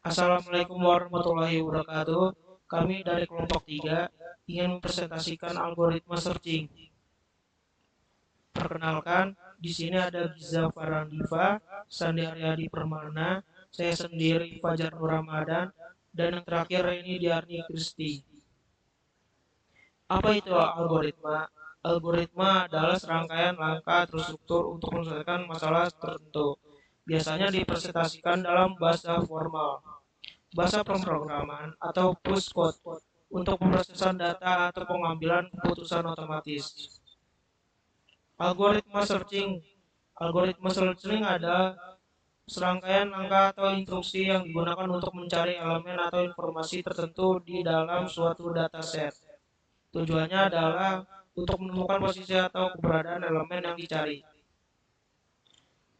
Assalamualaikum warahmatullahi wabarakatuh. Kami dari kelompok 3 ingin mempresentasikan algoritma searching. Perkenalkan, di sini ada Giza Farandiva, Sandi Aryadi Permana, saya sendiri Fajar Nur Ramadan, dan yang terakhir Reni Diarni Kristi. Apa itu algoritma? Algoritma adalah serangkaian langkah terstruktur untuk menyelesaikan masalah tertentu. Biasanya dipresentasikan dalam bahasa formal, bahasa pemrograman, atau push code untuk pemrosesan data atau pengambilan keputusan otomatis. Algoritma searching. Algoritma searching adalah serangkaian langkah atau instruksi yang digunakan untuk mencari elemen atau informasi tertentu di dalam suatu dataset. Tujuannya adalah untuk menemukan posisi atau keberadaan elemen yang dicari.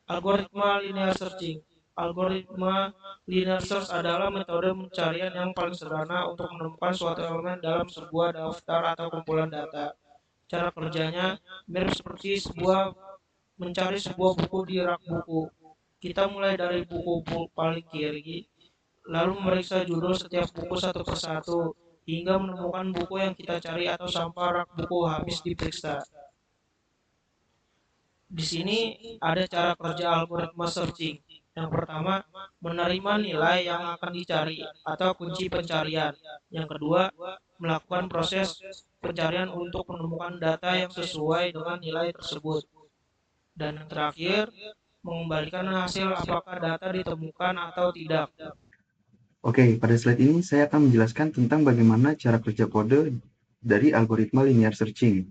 Algoritma linear searching. Algoritma linear search adalah metode pencarian yang paling sederhana untuk menemukan suatu elemen dalam sebuah daftar atau kumpulan data. Cara kerjanya mirip seperti mencari sebuah buku di rak buku. Kita mulai dari buku paling kiri, lalu memeriksa judul setiap buku satu persatu, hingga menemukan buku yang kita cari atau sampah rak buku habis diperiksa. Di sini ada cara kerja algoritma searching. Yang pertama, menerima nilai yang akan dicari atau kunci pencarian. Yang kedua, melakukan proses pencarian untuk menemukan data yang sesuai dengan nilai tersebut. Dan yang terakhir, mengembalikan hasil apakah data ditemukan atau tidak. Oke, pada slide ini saya akan menjelaskan tentang bagaimana cara kerja kode dari algoritma linear searching.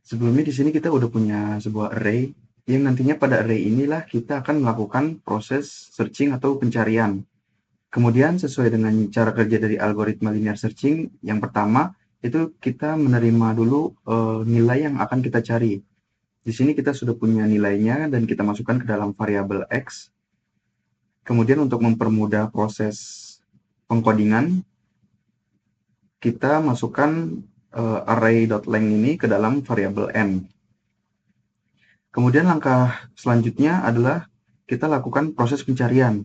Sebelumnya di sini kita udah punya sebuah array, yang nantinya pada array inilah kita akan melakukan proses searching atau pencarian. Kemudian sesuai dengan cara kerja dari algoritma linear searching, yang pertama itu kita menerima dulu nilai yang akan kita cari. Di sini kita sudah punya nilainya dan kita masukkan ke dalam variabel X. Kemudian untuk mempermudah proses pengkodingan, kita masukkan array.length ini ke dalam variabel n. Kemudian langkah selanjutnya adalah kita lakukan proses pencarian.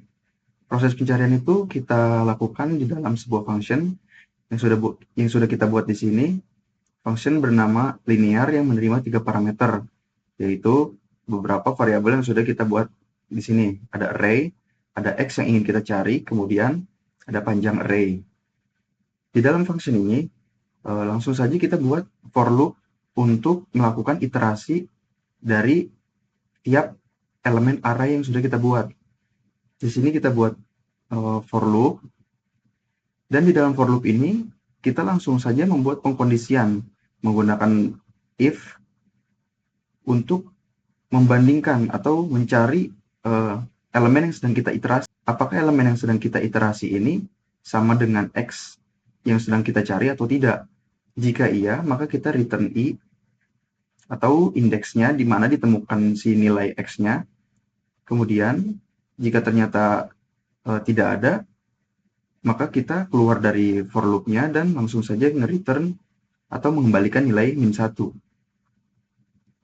Proses pencarian itu kita lakukan di dalam sebuah function yang sudah kita buat di sini. Function bernama linear yang menerima 3 parameter, yaitu beberapa variabel yang sudah kita buat di sini. Ada array, ada X yang ingin kita cari, kemudian ada panjang array. Di dalam function ini, langsung saja kita buat for loop untuk melakukan iterasi dari tiap elemen array yang sudah kita buat. Di sini kita buat for loop, dan di dalam for loop ini kita langsung saja membuat pengkondisian menggunakan if untuk membandingkan atau mencari elemen yang sedang kita iterasi. Apakah elemen yang sedang kita iterasi ini sama dengan X yang sedang kita cari atau tidak? Jika iya, maka kita return i atau indeksnya di mana ditemukan si nilai X-nya. Kemudian, jika ternyata tidak ada, maka kita keluar dari for loop-nya dan langsung saja nge-return atau mengembalikan nilai -1.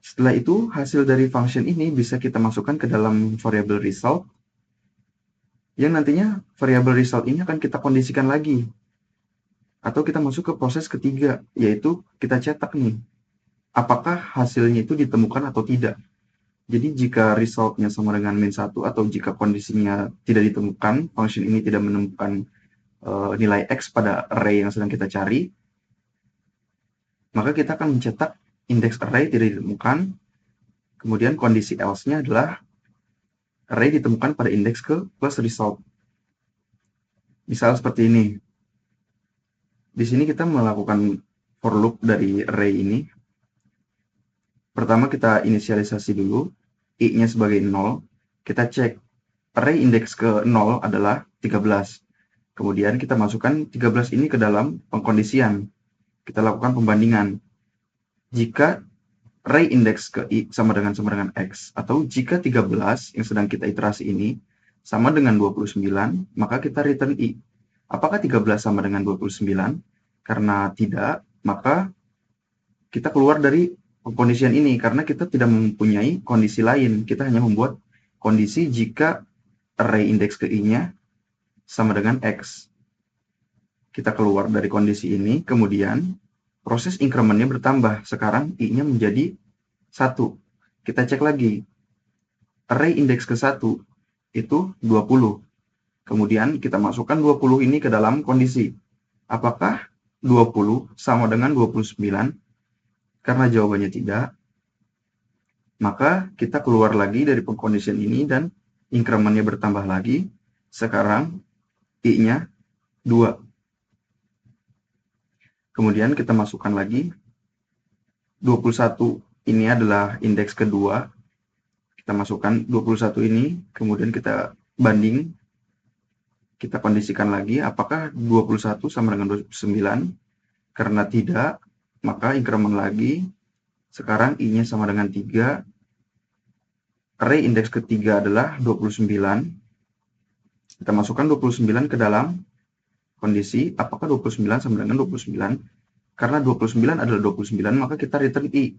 Setelah itu, hasil dari function ini bisa kita masukkan ke dalam variable result, yang nantinya variable result ini akan kita kondisikan lagi. Atau kita masuk ke proses ketiga, yaitu kita cetak nih, apakah hasilnya itu ditemukan atau tidak. Jadi jika resultnya sama dengan -1 atau jika kondisinya tidak ditemukan, function ini tidak menemukan nilai X pada array yang sedang kita cari, maka kita akan mencetak indeks array tidak ditemukan, kemudian kondisi else-nya adalah array ditemukan pada indeks ke plus result. Misal seperti ini. Di sini kita melakukan for loop dari array ini. Pertama kita inisialisasi dulu, i-nya sebagai 0. Kita cek array indeks ke 0 adalah 13. Kemudian kita masukkan 13 ini ke dalam pengkondisian. Kita lakukan pembandingan. Jika array indeks ke i sama dengan x, atau jika 13 yang sedang kita iterasi ini sama dengan 29, maka kita return i. Apakah 13 sama dengan 29? Karena tidak, maka kita keluar dari pengkondisian ini karena kita tidak mempunyai kondisi lain. Kita hanya membuat kondisi jika array indeks ke i-nya sama dengan X. Kita keluar dari kondisi ini, kemudian proses increment-nya bertambah. Sekarang i-nya menjadi 1. Kita cek lagi. Array indeks ke 1 itu 20. Kemudian kita masukkan 20 ini ke dalam kondisi. Apakah 20 sama dengan 29? Karena jawabannya tidak, maka kita keluar lagi dari pengkondisian ini dan increment-nya bertambah lagi. Sekarang i-nya 2. Kemudian kita masukkan lagi 21 ini adalah indeks kedua. Kita masukkan 21 ini, kemudian kita banding. Kita kondisikan lagi apakah 21 sama dengan 29. Karena tidak, maka increment lagi. Sekarang i-nya sama dengan 3. Array indeks ketiga adalah 29. Kita masukkan 29 ke dalam kondisi apakah 29 sama dengan 29. Karena 29 adalah 29, maka kita return i.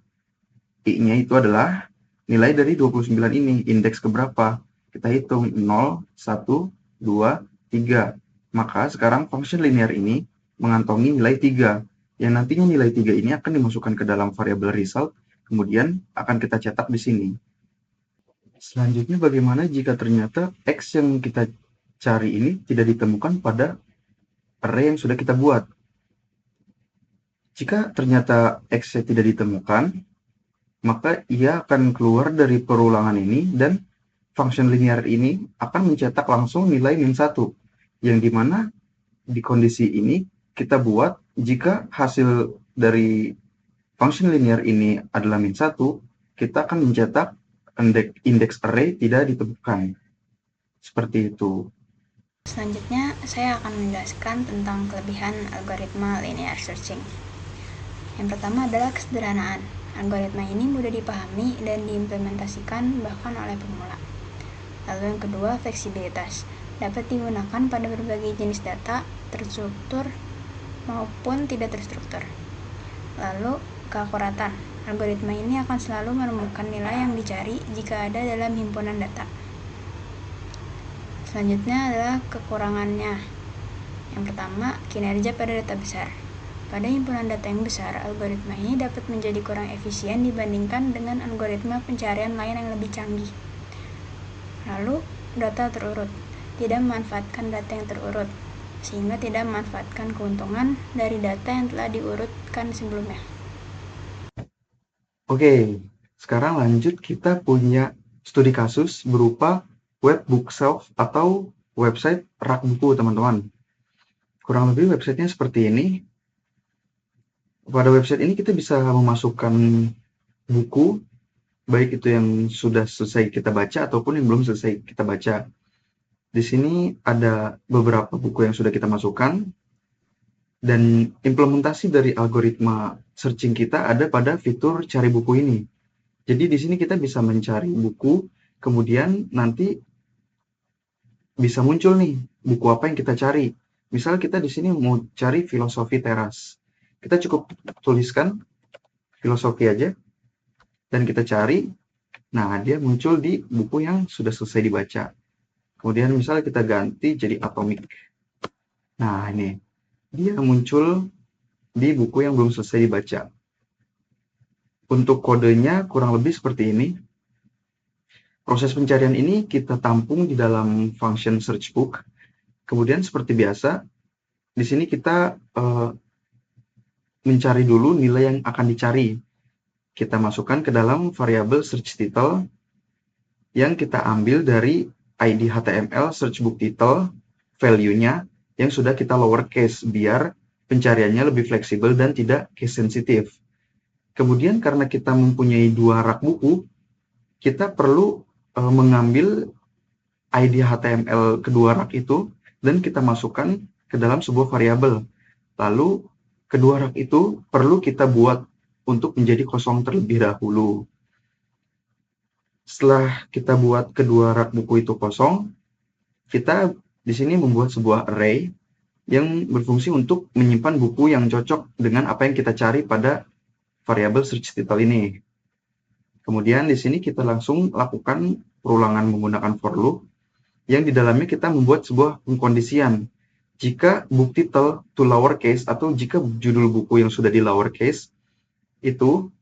I-nya itu adalah nilai dari 29 ini, indeks keberapa? Kita hitung 0, 1, 2, 3. Maka sekarang function linear ini mengantongi nilai 3. Yang nantinya nilai 3 ini akan dimasukkan ke dalam variabel result, kemudian akan kita cetak di sini. Selanjutnya bagaimana jika ternyata X yang kita cari ini tidak ditemukan pada array yang sudah kita buat? Jika ternyata X-nya tidak ditemukan, maka ia akan keluar dari perulangan ini dan function linear ini akan mencetak langsung nilai -1, yang dimana di kondisi ini kita buat jika hasil dari function linear ini adalah -1, kita akan mencetak indeks array tidak ditemukan. Seperti itu. Selanjutnya, saya akan menjelaskan tentang kelebihan algoritma linear searching. Yang pertama adalah kesederhanaan. Algoritma ini mudah dipahami dan diimplementasikan bahkan oleh pemula. Lalu yang kedua, fleksibilitas. Dapat digunakan pada berbagai jenis data, terstruktur maupun tidak terstruktur. Lalu, keakuratan. Algoritma ini akan selalu menemukan nilai yang dicari jika ada dalam himpunan data. Selanjutnya adalah kekurangannya. Yang pertama, kinerja pada data besar. Pada himpunan data yang besar, algoritma ini dapat menjadi kurang efisien dibandingkan dengan algoritma pencarian lain yang lebih canggih. Lalu, data terurut. Tidak memanfaatkan data yang terurut, sehingga tidak memanfaatkan keuntungan dari data yang telah diurutkan sebelumnya. Oke, sekarang lanjut kita punya studi kasus berupa web bookshelf atau website rak buku, teman-teman. Kurang lebih websitenya seperti ini. Pada website ini kita bisa memasukkan buku, baik itu yang sudah selesai kita baca ataupun yang belum selesai kita baca. Di sini ada beberapa buku yang sudah kita masukkan, dan implementasi dari algoritma searching kita ada pada fitur cari buku ini. Jadi di sini kita bisa mencari buku, kemudian nanti bisa muncul nih buku apa yang kita cari. Misal kita di sini mau cari filosofi teras. Kita cukup tuliskan filosofi aja dan kita cari. Nah, dia muncul di buku yang sudah selesai dibaca. Kemudian misalnya kita ganti jadi atomik. Nah, ini dia muncul di buku yang belum selesai dibaca. Untuk kodenya kurang lebih seperti ini. Proses pencarian ini kita tampung di dalam function search book. Kemudian seperti biasa, di sini kita mencari dulu nilai yang akan dicari. Kita masukkan ke dalam variabel search title yang kita ambil dari ID HTML search book title, value-nya yang sudah kita lowercase biar pencariannya lebih fleksibel dan tidak case sensitif. Kemudian karena kita mempunyai 2 rak buku, kita perlu mengambil ID HTML kedua rak itu dan kita masukkan ke dalam sebuah variabel. Lalu kedua rak itu perlu kita buat untuk menjadi kosong terlebih dahulu. Setelah kita buat kedua rak buku itu kosong, kita di sini membuat sebuah array yang berfungsi untuk menyimpan buku yang cocok dengan apa yang kita cari pada variabel search title ini. Kemudian di sini kita langsung lakukan perulangan menggunakan for loop. yang di dalamnya kita membuat sebuah pengkondisian. Jika book title to lowercase atau jika judul buku yang sudah di lowercase itu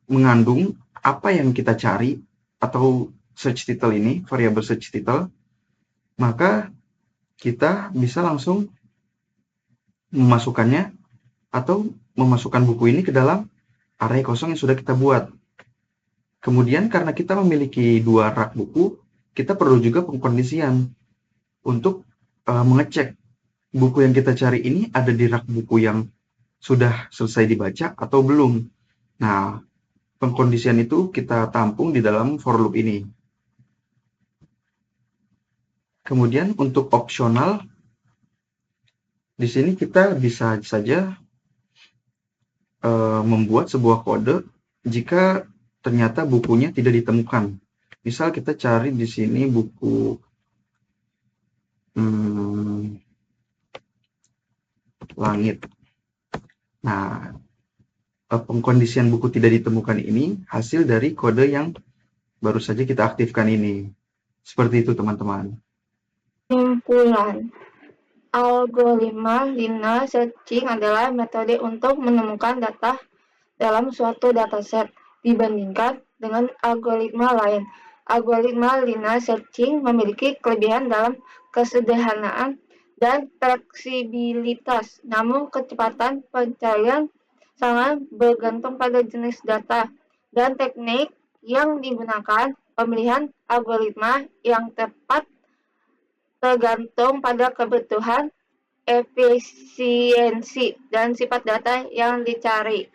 mengandung apa yang kita cari atau search title ini, variabel search title, maka kita bisa langsung memasukkannya atau memasukkan buku ini ke dalam array kosong yang sudah kita buat. Kemudian karena kita memiliki 2 rak buku, kita perlu juga pengkondisian untuk mengecek buku yang kita cari ini ada di rak buku yang sudah selesai dibaca atau belum. Nah, pengkondisian itu kita tampung di dalam for loop ini. Kemudian untuk opsional, di sini kita bisa saja membuat sebuah kode jika ternyata bukunya tidak ditemukan. Misal kita cari di sini buku langit. Nah, pengkondisian buku tidak ditemukan ini hasil dari kode yang baru saja kita aktifkan ini. Seperti itu, teman-teman. Kesimpulan, algoritma linear searching adalah metode untuk menemukan data dalam suatu dataset dibandingkan dengan algoritma lain. Algoritma linear searching memiliki kelebihan dalam kesederhanaan dan fleksibilitas, namun kecepatan pencarian sangat bergantung pada jenis data dan teknik yang digunakan. Pemilihan algoritma yang tepat tergantung pada kebutuhan, efisiensi, dan sifat data yang dicari.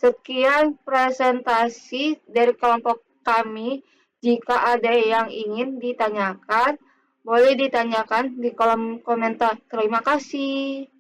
Sekian presentasi dari kelompok kami. Jika ada yang ingin ditanyakan, boleh ditanyakan di kolom komentar. Terima kasih.